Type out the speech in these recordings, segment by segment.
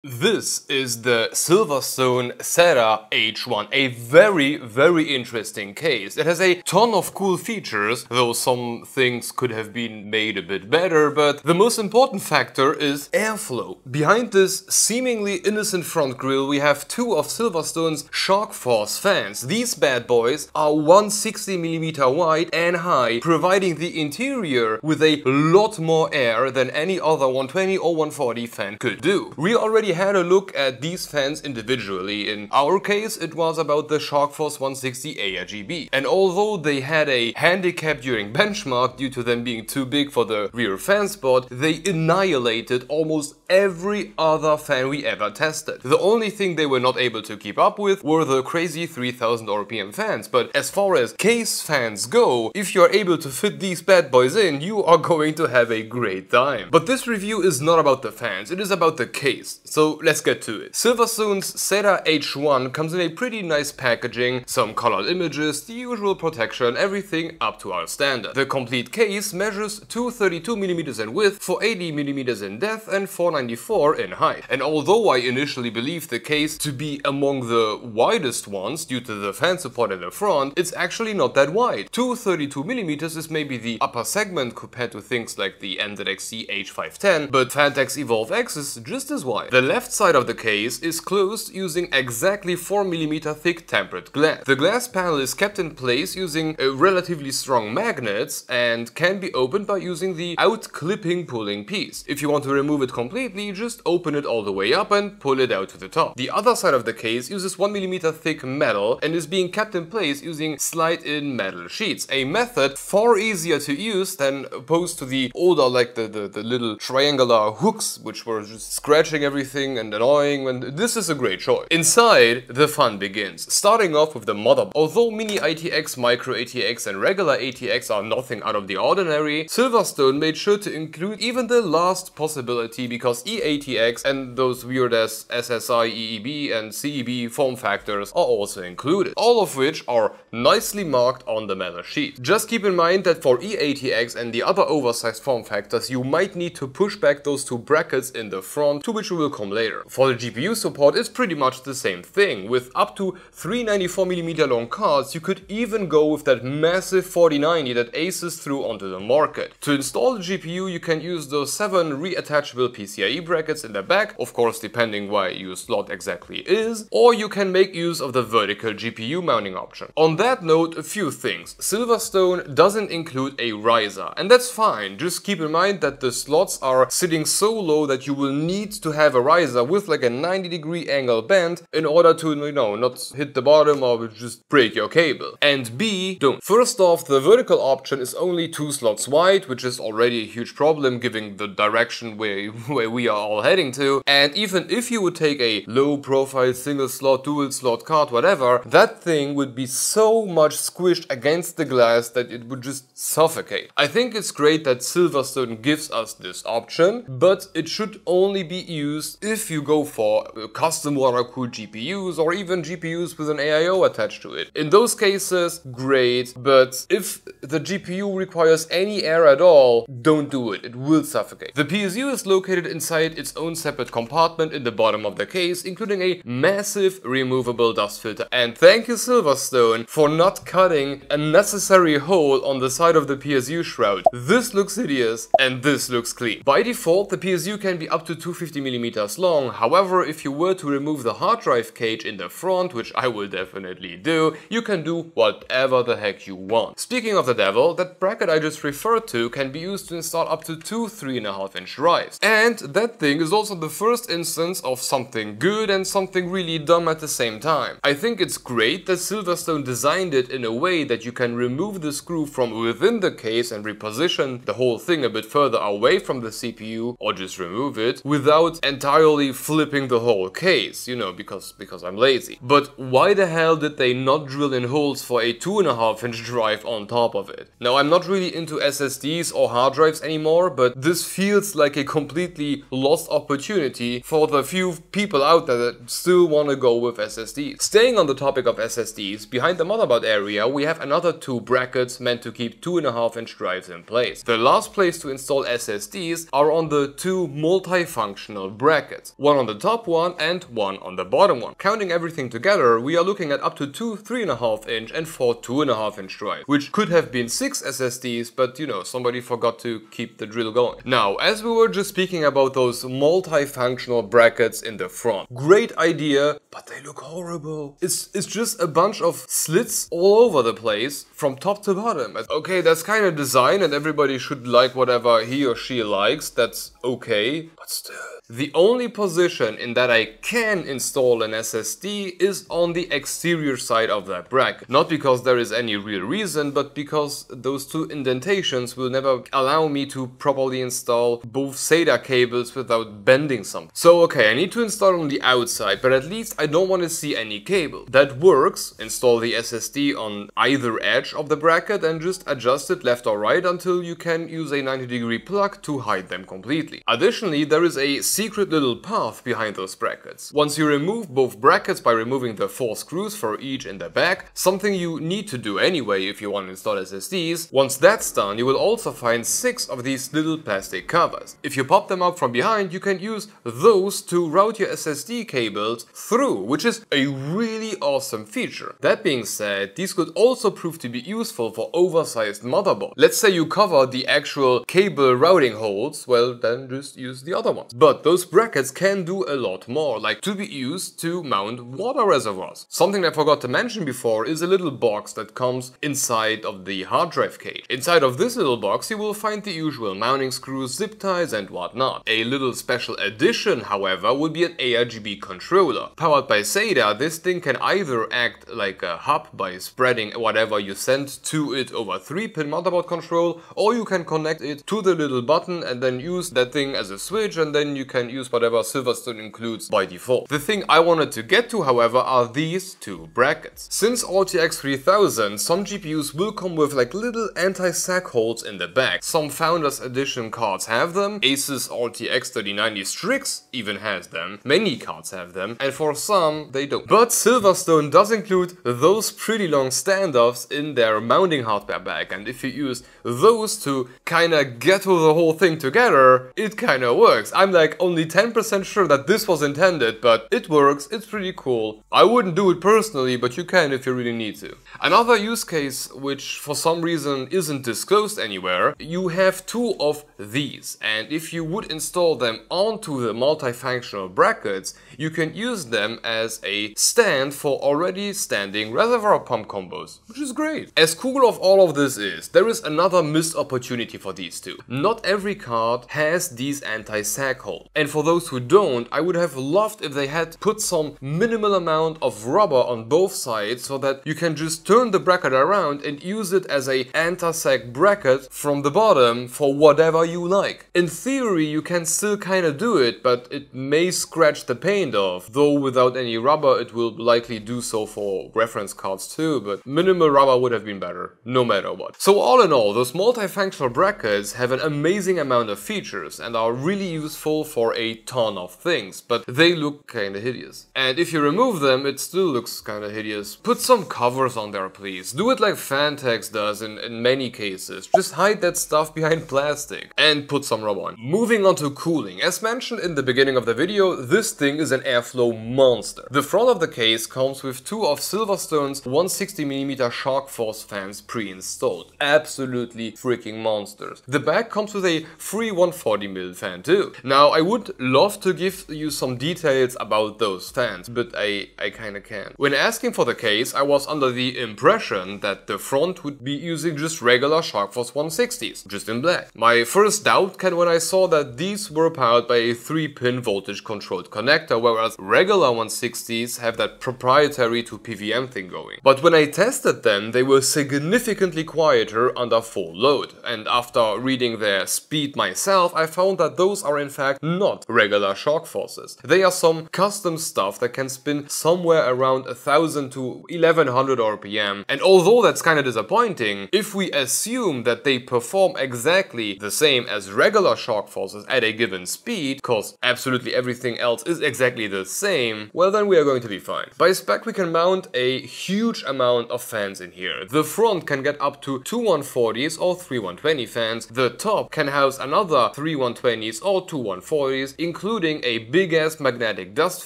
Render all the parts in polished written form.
This is the SilverStone SETA H1, a very interesting case. It has a ton of cool features, though some things could have been made a bit better, but the most important factor is airflow. Behind this seemingly innocent front grille we have two of SilverStone's SharkForce fans. These bad boys are 160mm wide and high, providing the interior with a lot more air than any other 120 or 140 fan could do. We already had a look at these fans individually. In our case, it was about the SharkForce 160 ARGB. And although they had a handicap during benchmark due to them being too big for the rear fan spot, they annihilated almost every other fan we ever tested. The only thing they were not able to keep up with were the crazy 3000 RPM fans, but as far as case fans go, if you're able to fit these bad boys in, you are going to have a great time. But this review is not about the fans, it is about the case. So let's get to it. SilverStone's SETA H1 comes in a pretty nice packaging, some colored images, the usual protection, everything up to our standard. The complete case measures 232mm in width, 480mm in depth and 494 in height. And although I initially believed the case to be among the widest ones due to the fan support in the front, it's actually not that wide. 232mm is maybe the upper segment compared to things like the NZXT H510, but Fantex Evolve X is just as wide. The left side of the case is closed using exactly 4mm thick tempered glass. The glass panel is kept in place using relatively strong magnets and can be opened by using the out-clipping pulling piece. If you want to remove it completely, just open it all the way up and pull it out to the top. The other side of the case uses 1mm thick metal and is being kept in place using slide-in metal sheets, a method far easier to use than opposed to the older, like the little triangular hooks which were just scratching everything and annoying, and this is a great choice. Inside, the fun begins, starting off with the motherboard. Although mini ATX, micro ATX and regular ATX are nothing out of the ordinary, SilverStone made sure to include even the last possibility because eATX and those weird as SSI, EEB and CEB form factors are also included, all of which are nicely marked on the metal sheet. Just keep in mind that for eATX and the other oversized form factors you might need to push back those two brackets in the front, to which we will come later. For the GPU support, it's pretty much the same thing. With up to 394mm long cards, you could even go with that massive 4090 that Asus threw onto the market. To install the GPU, you can use those 7 reattachable PCIe brackets in the back, of course depending where your slot exactly is, or you can make use of the vertical GPU mounting option. On that note, a few things. SilverStone doesn't include a riser, and that's fine. Just keep in mind that the slots are sitting so low that you will need to have a riser with like a 90-degree angle bend in order to, you know, not hit the bottom or just break your cable. And B, don't. First off, the vertical option is only 2 slots wide, which is already a huge problem given the direction where we are all heading to. And even if you would take a low profile single slot, dual slot card, whatever, that thing would be so much squished against the glass that it would just suffocate. I think it's great that SilverStone gives us this option, but it should only be used if you go for custom water-cooled GPUs or even GPUs with an AIO attached to it. In those cases, great, but if the GPU requires any air at all, don't do it, it will suffocate. The PSU is located inside its own separate compartment in the bottom of the case, including a massive removable dust filter. And thank you SilverStone for not cutting a necessary hole on the side of the PSU shroud. This looks hideous and this looks clean. By default, the PSU can be up to 250mm long. However, if you were to remove the hard drive cage in the front, which I will definitely do, you can do whatever the heck you want. Speaking of the devil, that bracket I just referred to can be used to install up to 2 3.5-inch drives. And that thing is also the first instance of something good and something really dumb at the same time. I think it's great that SilverStone designed it in a way that you can remove the screw from within the case and reposition the whole thing a bit further away from the CPU, or just remove it, without entirely flipping the whole case, you know, because I'm lazy. But why the hell did they not drill in holes for a 2.5-inch drive on top of it? Now, I'm not really into SSDs or hard drives anymore, but this feels like a completely lost opportunity for the few people out there that still want to go with SSDs. Staying on the topic of SSDs, behind the motherboard area we have another 2 brackets meant to keep 2.5-inch drives in place. The last place to install SSDs are on the 2 multifunctional brackets. brackets. One on the top one and one on the bottom one. Counting everything together, we are looking at up to 2 3.5 inch and 4 2.5 inch drives, which could have been 6 SSDs, but you know, somebody forgot to keep the drill going. Now, as we were just speaking about those multifunctional brackets in the front, great idea, but they look horrible. It's just a bunch of slits all over the place from top to bottom. Okay, that's kind of design and everybody should like whatever he or she likes, that's okay, but still. The only position in that I can install an SSD is on the exterior side of that bracket. Not because there is any real reason, but because those two indentations will never allow me to properly install both SATA cables without bending something. So okay, I need to install on the outside, but at least I don't want to see any cable. That works. Install the SSD on either edge of the bracket and just adjust it left or right until you can use a 90-degree plug to hide them completely. Additionally, there is a secret little path behind those brackets. Once you remove both brackets by removing the 4 screws for each in the back, something you need to do anyway if you want to install SSDs, once that's done you will also find 6 of these little plastic covers. If you pop them up from behind, you can use those to route your SSD cables through, which is a really awesome feature. That being said, these could also prove to be useful for oversized motherboards. Let's say you cover the actual cable routing holes, well then just use the other ones. But those brackets can do a lot more, like to be used to mount water reservoirs. Something I forgot to mention before is a little box that comes inside of the hard drive cage. Inside of this little box you will find the usual mounting screws, zip ties and whatnot. A little special addition, however, would be an ARGB controller. Powered by SATA, this thing can either act like a hub by spreading whatever you send to it over 3-pin motherboard control, or you can connect it to the little button and then use that thing as a switch, and then you can use whatever SilverStone includes by default. The thing I wanted to get to, however, are these two brackets. Since RTX 3000, some GPUs will come with like little anti-sag holes in the back. Some Founders Edition cards have them, Asus RTX 3090 Strix even has them, many cards have them, and for some they don't. But SilverStone does include those pretty long standoffs in their mounting hardware bag, and if you use those to kinda ghetto the whole thing together, it kinda works. I'm like only 10% sure that this was intended, but it works, it's pretty cool. I wouldn't do it personally, but you can if you really need to. Another use case, which for some reason isn't disclosed anywhere, you have 2 of these, and if you would install them onto the multifunctional brackets, you can use them as a stand for already standing reservoir pump combos, which is great. As cool of all of this is, there is another missed opportunity for these two. Not every card has these anti-sag holes, and for those who don't, I would have loved if they had put some minimal amount of rubber on both sides so that you can just turn the bracket around and use it as a anti-sag bracket from the bottom for whatever you like. In theory, you can still kinda do it, but it may scratch the paint off, though without any rubber it will likely do so for reference cards too, but minimal rubber would have been better, no matter what. So all in all, those multifunctional brackets have an amazing amount of features and are really useful for a ton of things, but they look kinda hideous. And if you remove them, it still looks kinda hideous. Put some covers on there, please. Do it like Fantex does in many cases. Just hide that stuff behind plastic and put some rubber on. Moving on to cooling. As mentioned in the beginning of the video, this thing is an airflow monster. The front of the case comes with 2 of SilverStone's 160mm SharkForce fans pre-installed. Absolutely freaking monsters. The back comes with a free 140mm fan too. Now, I would love to give you some details about those fans, but I kinda can't. When asking for the case, I was under the impression that the front would be using just regular SharkForce 160s, just in black. My first doubt came when I saw that these were powered by a 3-pin voltage controlled connector, whereas regular 160s have that proprietary to PWM thing going. But when I tested them, they were significantly quieter under full load, and after reading their speed myself, I found that those are in fact not regular SharkForces. They are some custom stuff that can spin somewhere around 1000 to 1100 RPM, and although that's kinda disappointing, if we assume that they perform exactly the same as regular SharkForces at a given speed, cause absolutely everything else is exactly the same, well then we are going to be fine. By spec we can mount a huge amount of fans in here. The front can get up to 2 140s or 3 120 fans, the top can house another 3 120s or 2 140s, including a big ass magnetic dust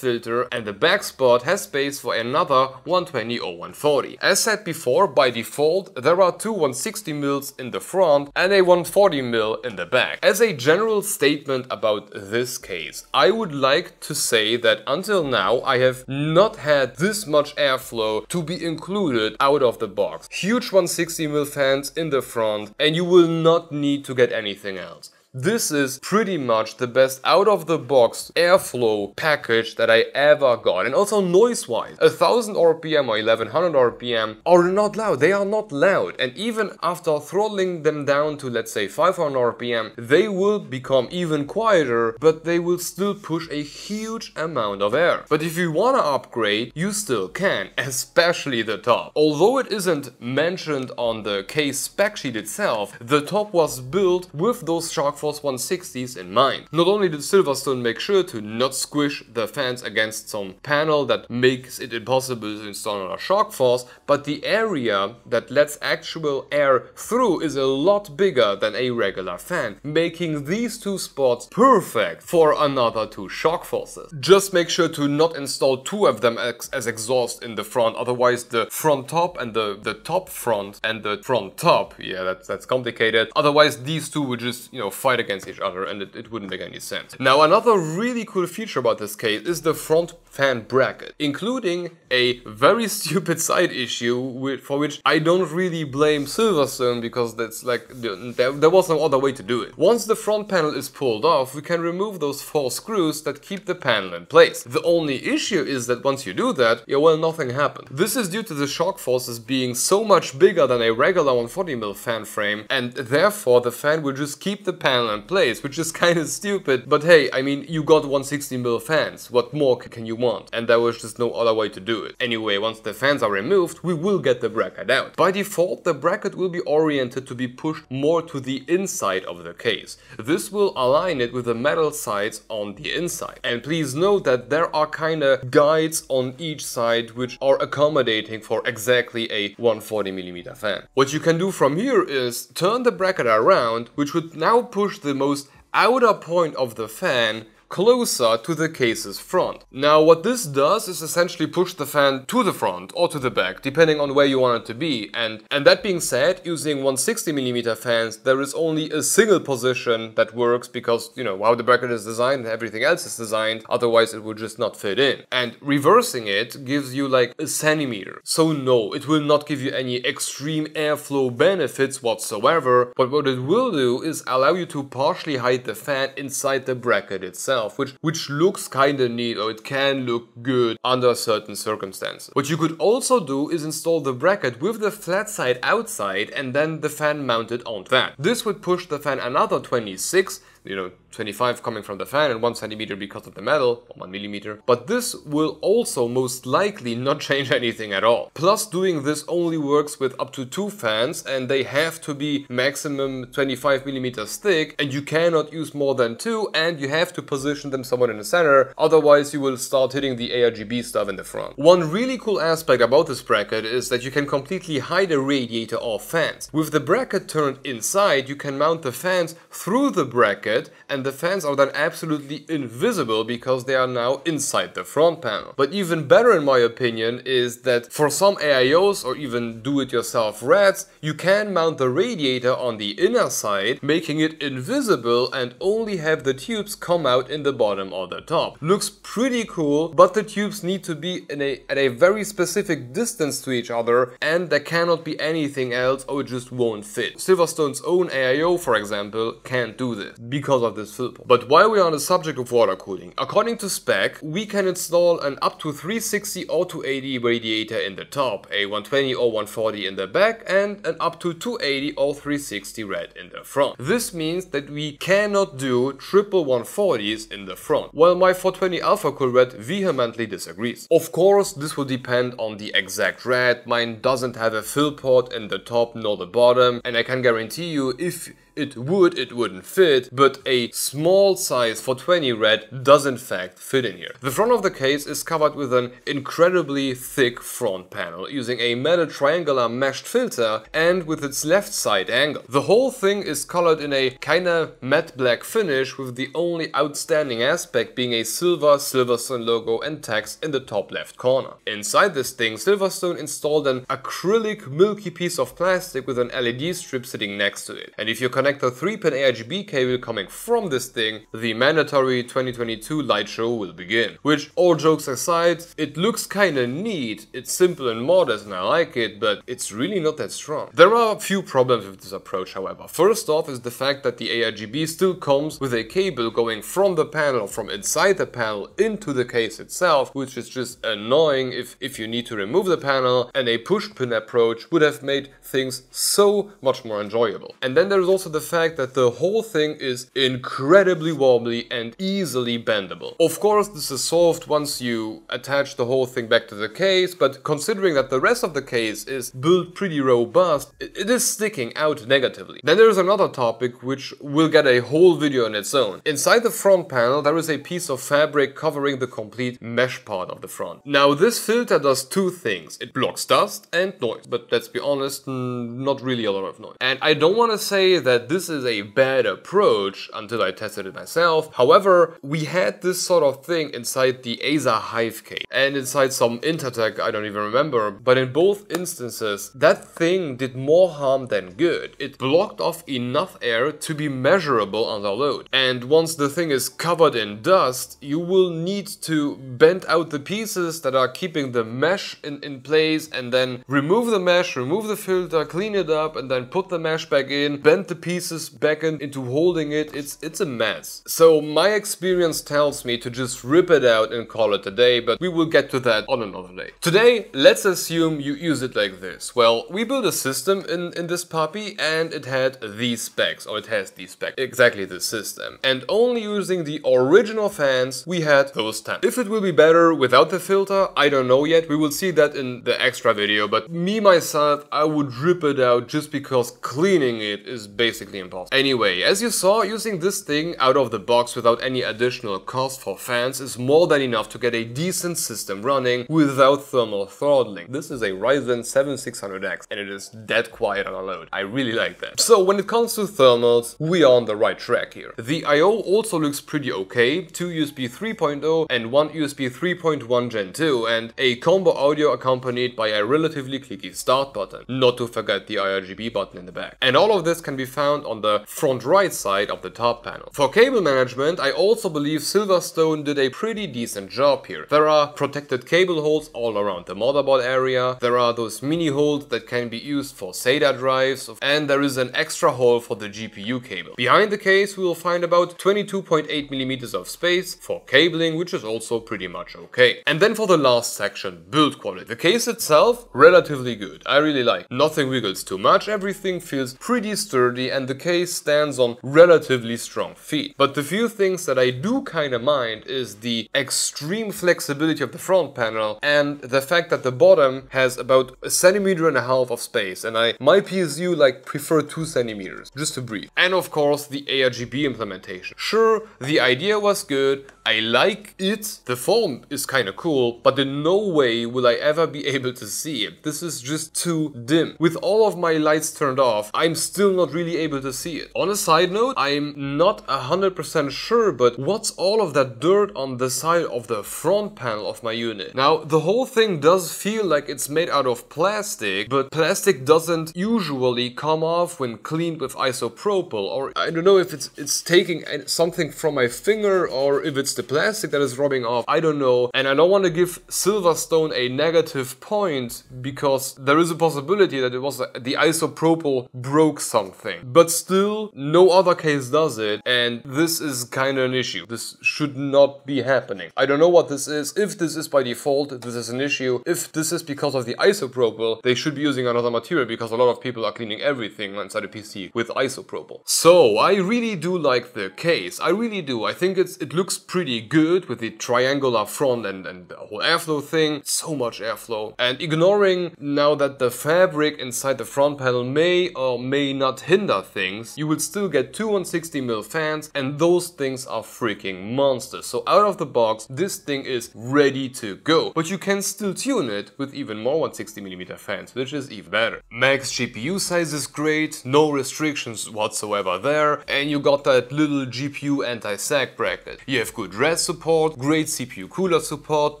filter, and the back spot has space for another 120 or 140. As said before, by default there are two 160mm in the front and a 140mm in the back. As a general statement about this case, I would like to say that until now I have not had this much airflow to be included out of the box. Huge 160mm fans in the front, and you will not need to get anything else. This is pretty much the best out-of-the-box airflow package that I ever got. And also noise-wise, 1000 RPM or 1100 RPM are not loud. They are not loud. And even after throttling them down to, let's say, 500 RPM, they will become even quieter, but they will still push a huge amount of air. But if you want to upgrade, you still can, especially the top. Although it isn't mentioned on the case spec sheet itself, the top was built with those SharkForce 160s in mind. Not only did Silverstone make sure to not squish the fans against some panel that makes it impossible to install on a SharkForce, but the area that lets actual air through is a lot bigger than a regular fan, making these two spots perfect for another two SharkForces. Just make sure to not install two of them as exhaust in the front, otherwise the front top and the top front and the front top, yeah, that's complicated. Otherwise these two would just, you know, fight against each other, and it wouldn't make any sense. Now, another really cool feature about this case is the front fan bracket, including a very stupid side issue for which I don't really blame Silverstone, because that's like there was no other way to do it. Once the front panel is pulled off, we can remove those 4 screws that keep the panel in place. The only issue is that once you do that, yeah, well, nothing happened. This is due to the SharkForces being so much bigger than a regular 140mm fan frame, and therefore the fan will just keep the panel in place, which is kind of stupid. But hey, I mean, you got 160mm fans. What more can you want? And there was just no other way to do it. Anyway, once the fans are removed, we will get the bracket out. By default, the bracket will be oriented to be pushed more to the inside of the case. This will align it with the metal sides on the inside. And please note that there are kinda guides on each side which are accommodating for exactly a 140mm fan. What you can do from here is turn the bracket around, which would now push the most outer point of the fan closer to the case's front. Now, what this does is essentially push the fan to the front or to the back, depending on where you want it to be. And that being said, using 160mm fans, there is only a single position that works because, you know, how the bracket is designed and everything else is designed, otherwise it would just not fit in. And reversing it gives you like a centimeter. So no, it will not give you any extreme airflow benefits whatsoever, but what it will do is allow you to partially hide the fan inside the bracket itself, which looks kinda neat, or it can look good under certain circumstances. What you could also do is install the bracket with the flat side outside and then the fan mounted on that. This would push the fan another 26, you know, 25 coming from the fan and 1 centimeter because of the metal, or 1 millimeter. But this will also most likely not change anything at all. Plus, doing this only works with up to 2 fans, and they have to be maximum 25mm thick, and you cannot use more than 2, and you have to position them somewhere in the center, otherwise you will start hitting the ARGB stuff in the front. One really cool aspect about this bracket is that you can completely hide a radiator or fans. With the bracket turned inside, you can mount the fans through the bracket, and the fans are then absolutely invisible because they are now inside the front panel. But even better in my opinion is that for some AIOs or even do-it-yourself rats, you can mount the radiator on the inner side, making it invisible and only have the tubes come out in the bottom or the top. Looks pretty cool, but the tubes need to be at a very specific distance to each other, and there cannot be anything else or it just won't fit. Silverstone's own AIO, for example, can't do this because of this filter. But while we are on the subject of water cooling, according to spec, we can install an up to 360 or 280 radiator in the top, a 120 or 140 in the back, and an up to 280 or 360 rad in the front. This means that we cannot do triple 140s in the front, while my 420 Alpha Cool Rad vehemently disagrees. Of course, this will depend on the exact rad. Mine doesn't have a fill port in the top nor the bottom, and I can guarantee you, if it wouldn't fit, but a small size for 20 rad does in fact fit in here. The front of the case is covered with an incredibly thick front panel using a metal triangular meshed filter and with its left side angle. The whole thing is colored in a kinda matte black finish, with the only outstanding aspect being a silver SilverStone logo and text in the top left corner. Inside this thing, SilverStone installed an acrylic milky piece of plastic with an LED strip sitting next to it. And if you connect a 3-pin ARGB cable coming from this thing, the mandatory 2022 light show will begin. Which, all jokes aside, it looks kinda neat, it's simple and modest and I like it, but it's really not that strong. There are a few problems with this approach, however. First off is the fact that the ARGB still comes with a cable going from the panel, from inside the panel into the case itself, which is just annoying if you need to remove the panel, and a push-pin approach would have made things so much more enjoyable. And then there's also the fact that the whole thing is incredibly wobbly and easily bendable. Of course, this is solved once you attach the whole thing back to the case, but considering that the rest of the case is built pretty robust, it is sticking out negatively. Then there's another topic which will get a whole video on its own. Inside the front panel there is a piece of fabric covering the complete mesh part of the front. Now this filter does two things. It blocks dust and noise, but let's be honest, not really a lot of noise. And I don't want to say that this is a bad approach until I tested it myself. However, we had this sort of thing inside the Acer Hive case and inside some Intertech, I don't even remember, but in both instances that thing did more harm than good. It blocked off enough air to be measurable under load, and once the thing is covered in dust, you will need to bend out the pieces that are keeping the mesh in place, and then remove the mesh, remove the filter, clean it up, and then put the mesh back in, bend the pieces back into holding it. It's a mess. So my experience tells me to just rip it out and call it a day, but we will get to that on another day. Today, let's assume you use it like this. Well, we built a system in this puppy, and it had these specs, or it has these specs, exactly this system. And only using the original fans, we had those temps. If it will be better without the filter, I don't know yet. We will see that in the extra video, but me myself, I would rip it out just because cleaning it is basically impossible. Anyway, as you saw, using this thing out of the box without any additional cost for fans is more than enough to get a decent system running without thermal throttling. This is a Ryzen 7 600X and it is dead quiet on a load. I really like that. So when it comes to thermals, we are on the right track here. The I/O also looks pretty okay, 2 USB 3.0 and 1 USB 3.1 Gen 2, and a combo audio accompanied by a relatively clicky start button, not to forget the IRGB button in the back. And all of this can be found on the front right side of the top panel. For cable management, I also believe SilverStone did a pretty decent job here. There are protected cable holes all around the motherboard area, there are those mini holes that can be used for SATA drives, and there is an extra hole for the GPU cable. Behind the case we will find about 22.8mm of space for cabling, which is also pretty much okay. And then for the last section, build quality. The case itself, relatively good. I really like. Nothing wiggles too much, everything feels pretty sturdy, and the case stands on relatively strong feet. But the few things that I do kinda mind is the extreme flexibility of the front panel and the fact that the bottom has about 1.5 centimeters of space, and my PSU like prefer 2 centimeters just to breathe. And of course the ARGB implementation. Sure, the idea was good, I like it, the form is kinda cool, but in no way will I ever be able to see it. This is just too dim. With all of my lights turned off, I'm still not really able to see it. On a side note, I'm not 100% sure, but what's all of that dirt on the side of the front panel of my unit? Now, the whole thing does feel like it's made out of plastic, but plastic doesn't usually come off when cleaned with isopropyl, or I don't know if it's taking something from my finger or if it's the plastic that is rubbing off, I don't know. And I don't want to give SilverStone a negative point because there is a possibility that it was the isopropyl broke something. But still, no other case does it, and this is kind of an issue. This should not be happening. I don't know what this is. If this is by default, this is an issue. If this is because of the isopropyl, they should be using another material because a lot of people are cleaning everything inside a PC with isopropyl. So I really do like the case. I really do. I think it looks pretty good with the triangular front and the whole airflow thing. So much airflow. And ignoring now that the fabric inside the front panel may or may not hinder things, you will still get two 160mm fans, and those things are freaking monsters. So out of the box, this thing is ready to go. But you can still tune it with even more 160mm fans, which is even better. Max GPU size is great, no restrictions whatsoever there, and you got that little GPU anti-sag bracket. You have good res support, great CPU cooler support,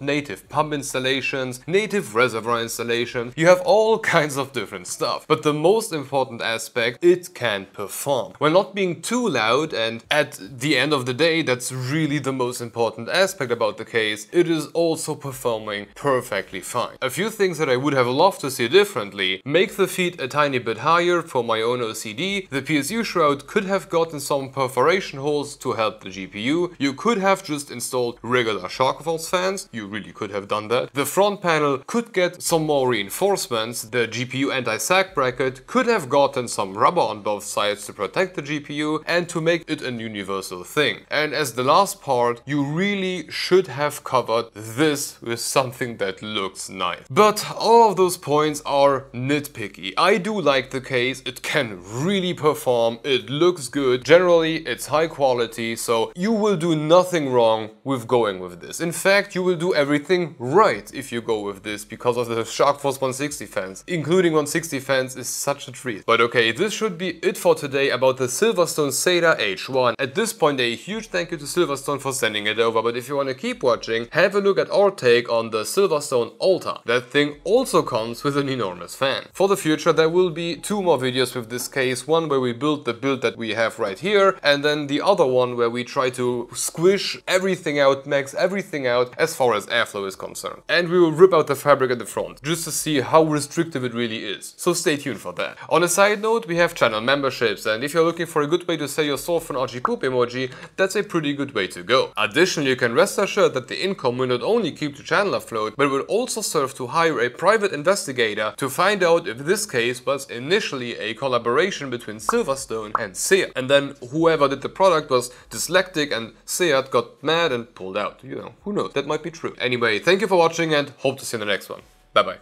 native pump installations, native reservoir installation. You have all kinds of different stuff. But the most important aspect, it can perform. While not being too loud, and at the end of the day, that's really the most important aspect about the case, it is also performing perfectly fine. A few things that I would have loved to see differently: make the feet a tiny bit higher for my own OCD. The PSU shroud could have gotten some perforation holes to help the GPU. You could have just installed regular SharkForce fans. You really could have done that. The front panel could get some more reinforcements. The GPU anti-sag bracket could have gotten some rubber on both sides to protect the GPU and to make it an universal thing. And as the last part, you really should have covered this with something that looks nice. But all of those points are nitpicky. I do like the case, it can really perform, it looks good, generally it's high quality, so you will do nothing wrong with going with this. In fact, you will do everything right if you go with this because of the SharkForce 160 fans. Including 160 fans is such a treat. But okay, this should be it for today about the SilverStone SETA H1. At this point, a huge thank you to SilverStone for sending it over, but if you want to keep watching, have a look at our take on the SilverStone Alta. That thing also comes with an enormous fan. For the future, there will be two more videos with this case, one where we build the build that we have right here, and then the other one where we try to squish everything out, max everything out as far as airflow is concerned. And we will rip out the fabric at the front, just to see how restrictive it really is. So stay tuned for that. On a side note, we have channel memberships, and if you're looking for a good way to sell your soul for an RG poop emoji, that's a pretty good way to go. Additionally, you can rest assured that the income will not only keep the channel afloat, but will also serve to hire a private investigator to find out if this case was initially a collaboration between SilverStone and SEAT. And then whoever did the product was dyslexic and SEAT got mad and pulled out. You know, who knows? That might be true. Anyway, thank you for watching and hope to see you in the next one. Bye bye.